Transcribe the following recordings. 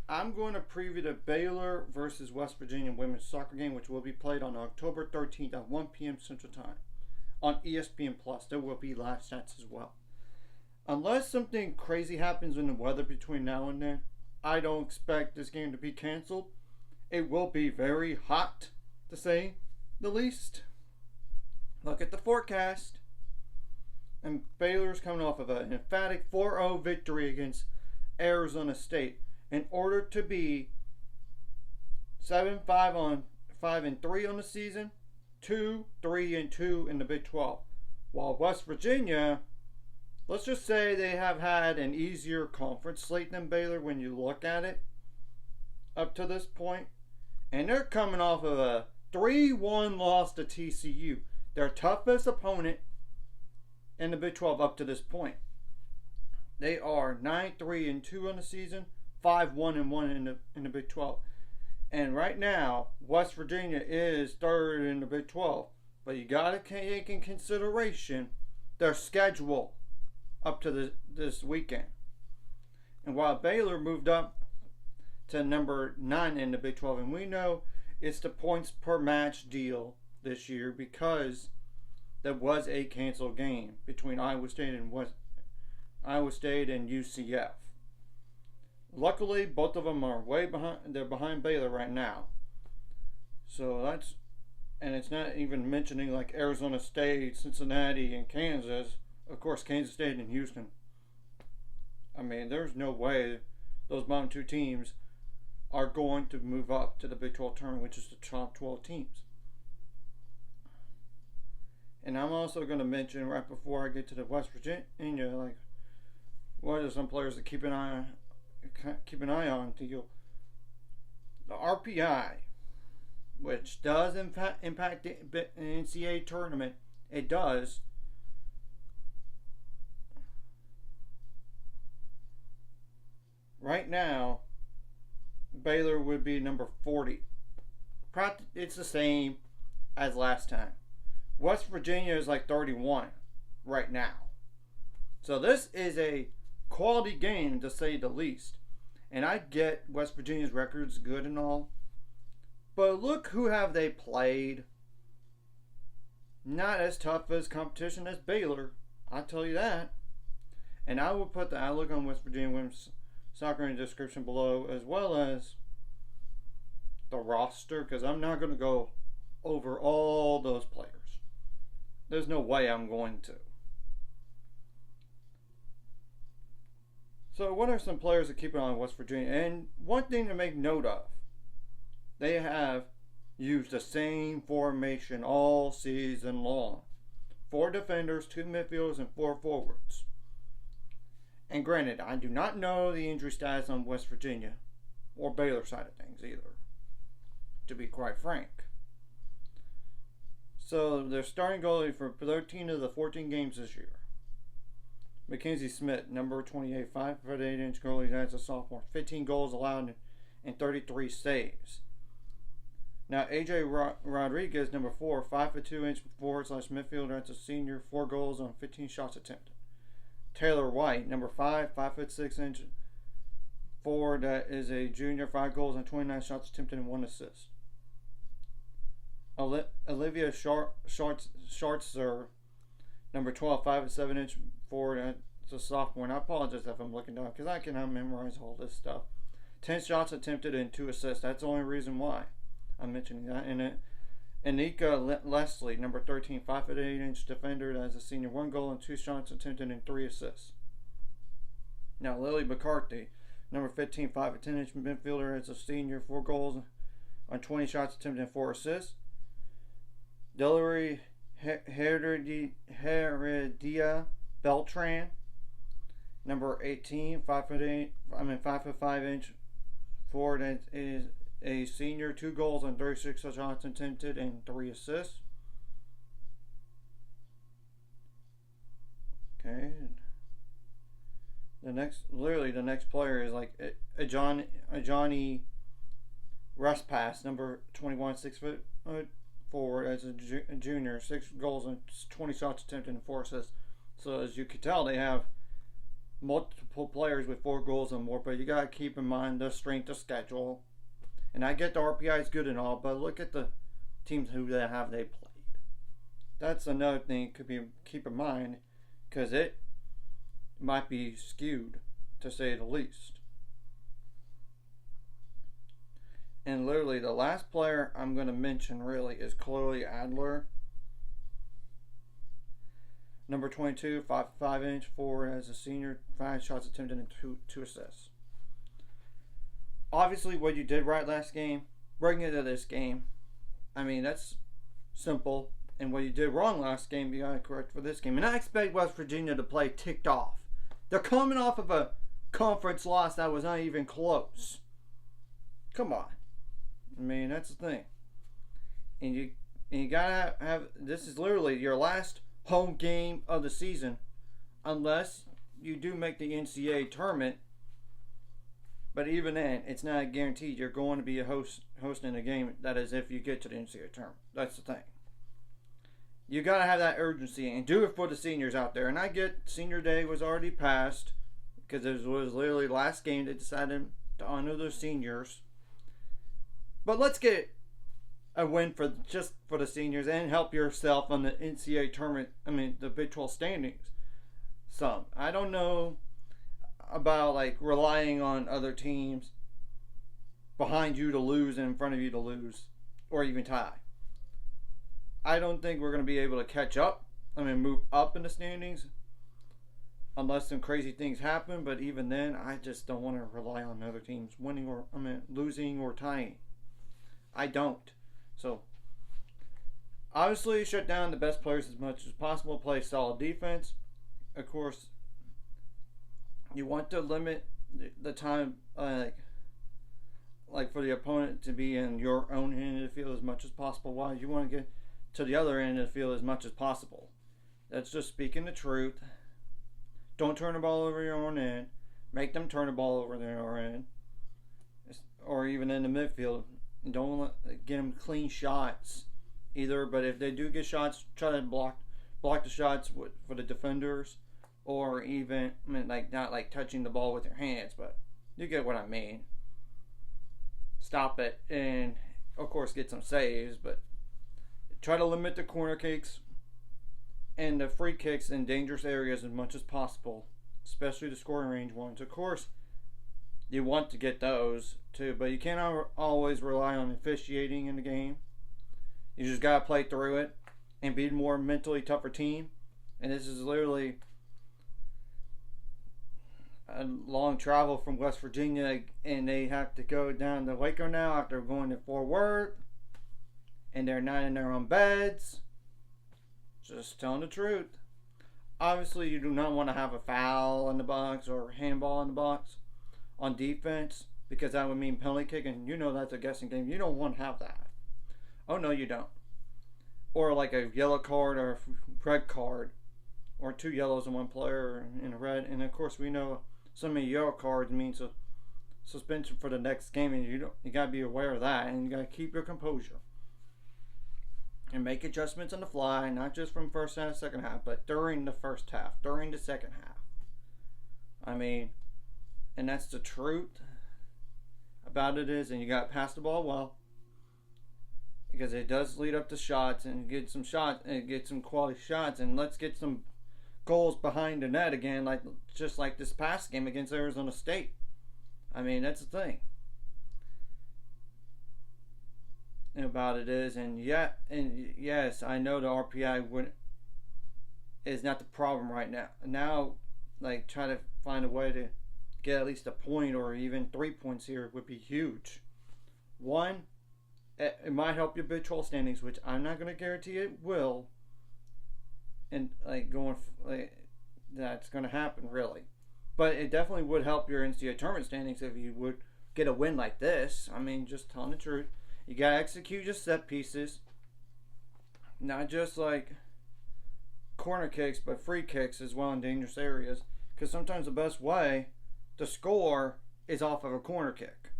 I'm going to preview the Baylor versus West Virginia women's soccer game, which will be played on October 13th at 1 p.m. Central Time on ESPN Plus. There will be live stats as well. Unless something crazy happens in the weather between now and then, I don't expect this game to be canceled. It will be very hot, to say the least. Look at the forecast. And Baylor's coming off of an emphatic 4-0 victory against Arizona State in order to be 7-5 on 5-3 on the season, 2-3-2 in the Big 12. While West Virginia, let's just say they have had an easier conference slate than Baylor when you look at it up to this point. And they're coming off of a 3-1 loss to TCU, their toughest opponent in the Big 12 up to this point. They are 9-3-2 on the season, 5-1-1 in the Big 12. And right now, West Virginia is third in the Big 12. But you got to take in consideration their schedule up to this weekend. And while Baylor moved up to number 9 in the Big 12, and we know it's the points per match deal this year because there was a canceled game between Iowa State and UCF. Luckily, both of them are way behind. They're behind Baylor right now. So that's, and it's not even mentioning like Arizona State, Cincinnati, and Kansas. Of course, Kansas State and Houston. I mean, there's no way those bottom two teams are going to move up to the Big 12 tournament, which is the top 12 teams. And I'm also going to mention right before I get to the West Virginia, like, what are some players to keep an eye on? The RPI, which does impact the NCAA tournament. It does. Right now, Baylor would be number 40. It's the same as last time. West Virginia is like 31 right now. So this is a quality game, to say the least. And I get West Virginia's record's good and all. But look who have they played. Not as tough as competition as Baylor. I'll tell you that. And I will put the outlook on West Virginia women's soccer in the description below, as well as the roster, because I'm not going to go over all those players. There's no way I'm going to. So what are some players to keep an eye on West Virginia? And one thing to make note of, they have used the same formation all season long. 4 defenders, 2 midfielders, and 4 forwards. And granted, I do not know the injury status on West Virginia or Baylor side of things either, to be quite frank. So their starting goalie for 13 of the 14 games this year, Mackenzie Smith, number 28, 5'8" goalie as a sophomore, 15 goals allowed and 33 saves. Now AJ Rodriguez, number 4, 5'2" forward/midfielder as a senior, 4 goals on 15 shots attempted. Taylor White, number 5, 5'6" forward that is a junior, 5 goals on 29 shots attempted and 1 assist. Olivia Schartzer, number 12, 5'7" forward as a sophomore. And I apologize if I'm looking down because I cannot memorize all this stuff. 10 shots attempted and 2 assists. That's the only reason why I'm mentioning that. And Anika Leslie, number 13, 5'8" defender as a senior, 1 goal and 2 shots attempted and 3 assists. Now Lily McCarthy, number 15, 5'10" midfielder as a senior, 4 goals on 20 shots attempted and 4 assists. Delary Heredia Beltran, number 18, 5'5" forward is a senior, 2 goals on 36 shots attempted and 3 assists. Okay. The next player is like a Johnny Ruspass, number 21, 6 foot forward as a junior, 6 goals and 20 shots attempted and 4 assists. So as you can tell, they have multiple players with 4 goals or more, but you got to keep in mind the strength of schedule. And I get the RPI is good and all, but look at the teams who they played. That's another thing you could be keep in mind, because it might be skewed, to say the least. And literally, the last player I'm going to mention really is Chloe Adler. Number 22, 5'5", 4 as a senior, 5 shots attempted and 2 assists. Obviously, what you did right last game, bring it to this game. I mean, that's simple. And what you did wrong last game, you got to correct for this game. And I expect West Virginia to play ticked off. They're coming off of a conference loss that was not even close. Come on. I mean, that's the thing. And you gotta have, this is literally your last home game of the season, unless you do make the NCAA tournament. But even then, it's not guaranteed you're going to be hosting a game. That is, if you get to the NCAA tournament. That's the thing. You gotta have that urgency and do it for the seniors out there. And I get senior day was already passed, because it was literally last game they decided to honor the seniors. But let's get a win for the seniors and help yourself on the NCAA tournament. I mean, the Big 12 standings. Some, I don't know about like relying on other teams behind you to lose and in front of you to lose, or even tie. I don't think we're going to be able to catch up. I mean, move up in the standings unless some crazy things happen. But even then, I just don't want to rely on other teams losing or tying. I don't. So, obviously, shut down the best players as much as possible. Play solid defense. Of course, you want to limit the time, like for the opponent to be in your own end of the field as much as possible. While you want to get to the other end of the field as much as possible. That's just speaking the truth. Don't turn the ball over your own end. Make them turn the ball over their own end. Or even in the midfield. Don't get them clean shots either. But if they do get shots, try to block the shots for the defenders. Or even, not like touching the ball with your hands. But you get what I mean. Stop it. And, of course, get some saves. But try to limit the corner kicks and the free kicks in dangerous areas as much as possible, especially the scoring range ones. Of course, you want to get those too, but you can't always rely on officiating in the game. You just got to play through it and be a more mentally tougher team. And this is literally a long travel from West Virginia, and they have to go down to Waco now after going to Fort Worth. And they're not in their own beds. Just telling the truth. Obviously, you do not want to have a foul in the box or handball in the box on defense, because that would mean penalty kick, and you know that's a guessing game. You don't want to have that. Oh, no, you don't. Or like a yellow card or a red card, or 2 yellows and 1 player in a red. And of course, we know so many yellow cards means a suspension for the next game, and you got to be aware of that, and you got to keep your composure. And make adjustments on the fly, not just from first half, second half, but during the first half, during the second half. I mean, and that's the truth about it is, and you got to pass the ball well, because it does lead up to shots, and get some shots, and get some quality shots, and let's get some goals behind the net again, just like this past game against Arizona State. I mean, that's the thing about it is, and yes, I know the RPI is not the problem right now. Now, like, try to find a way to get at least a point or even 3 points here would be huge. One, it might help your Big 12 standings, which I'm not going to guarantee it will, and that's going to happen really, but it definitely would help your NCAA tournament standings if you would get a win like this. I mean, just telling the truth. You got to execute your set pieces. Not just like corner kicks, but free kicks as well in dangerous areas. Because sometimes the best way to score is off of a corner kick.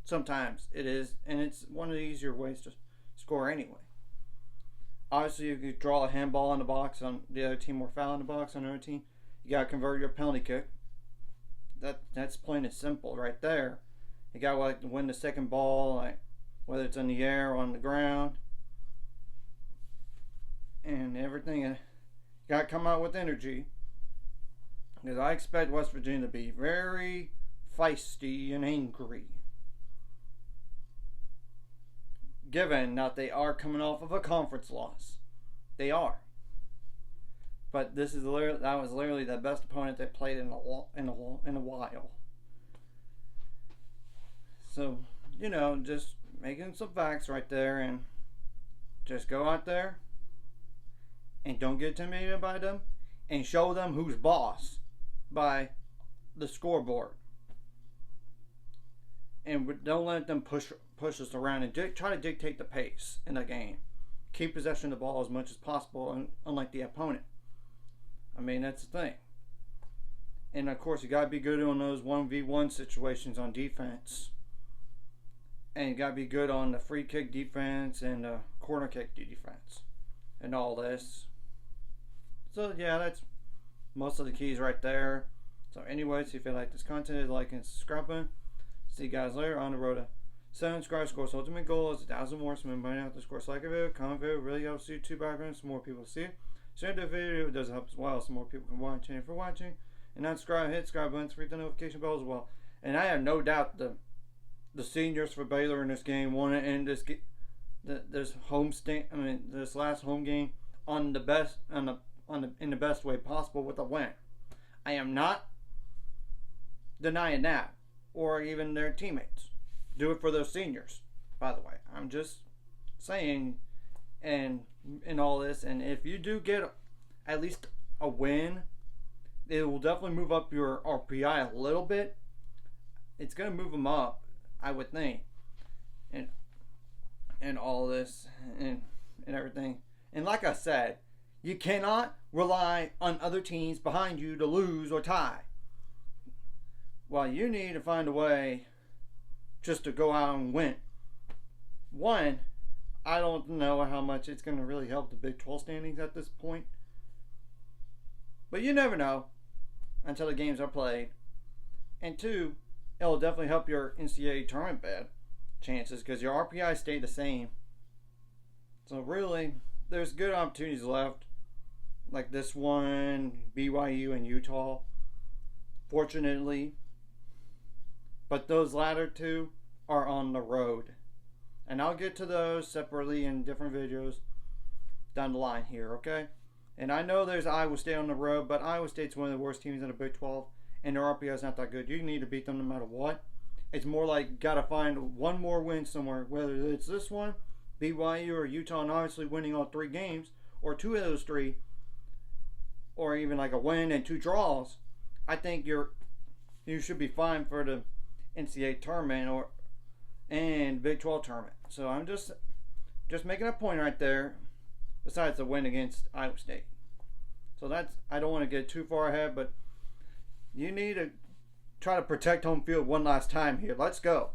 Sometimes it is. And it's one of the easier ways to score anyway. Obviously, you could draw a handball in the box on the other team or foul in the box on the other team. You got to convert your penalty kick. That's plain and simple right there. You got to like win the second ball, like whether it's in the air or on the ground, and everything. You got to come out with energy, because I expect West Virginia to be very feisty and angry, given that they are coming off of a conference loss. They are. But that was literally the best opponent they played in a while. So, just making some facts right there, and just go out there and don't get intimidated by them, and show them who's boss by the scoreboard. And don't let them push us around and try to dictate the pace in the game. Keep possession of the ball as much as possible, unlike the opponent. I mean, that's the thing. And of course, you got to be good on those 1v1 situations on defense. And you got to be good on the free kick defense and the corner kick defense. And all this. So, yeah, that's most of the keys right there. So, anyways, if you feel like this content, like and subscribe. See you guys later on the road to 7 subscribers. Course ultimate goal is 1,000 more. So, remember, out this course, like a video, comment video, really helps YouTube background so more people see it. Share the video, it does help as well, so more people can watch. And for watching, and not subscribe, hit subscribe button, hit the notification bell as well. And I have no doubt the seniors for Baylor in this game want to end this this last home game on the best in the best way possible with a win. I am not denying that, or even their teammates. Do it for those seniors, by the way. I'm just saying, and in all this, and if you do get at least a win, it will definitely move up your RPI a little bit. It's going to move them up, I would think, and all this and everything. And like I said, you cannot rely on other teams behind you to lose or tie. Well, you need to find a way just to go out and win. One, I don't know how much it's going to really help the Big 12 standings at this point. But you never know until the games are played. And two, it'll definitely help your NCAA tournament bid chances, because your RPI stayed the same. So really, there's good opportunities left. Like this one, BYU and Utah. Fortunately. But those latter two are on the road. And I'll get to those separately in different videos down the line here, okay? And I know there's Iowa State on the road, but Iowa State's one of the worst teams in the Big 12, and their RPI is not that good. You need to beat them no matter what. It's more like got to find one more win somewhere, whether it's this one, BYU, or Utah, and obviously winning all 3 games, or 2 of those 3, or even like a win and 2 draws. I think you should be fine for the NCAA tournament and Big 12 tournament. So I'm just making a point right there, besides the win against Iowa State. So I don't want to get too far ahead, but you need to try to protect home field one last time here. Let's go.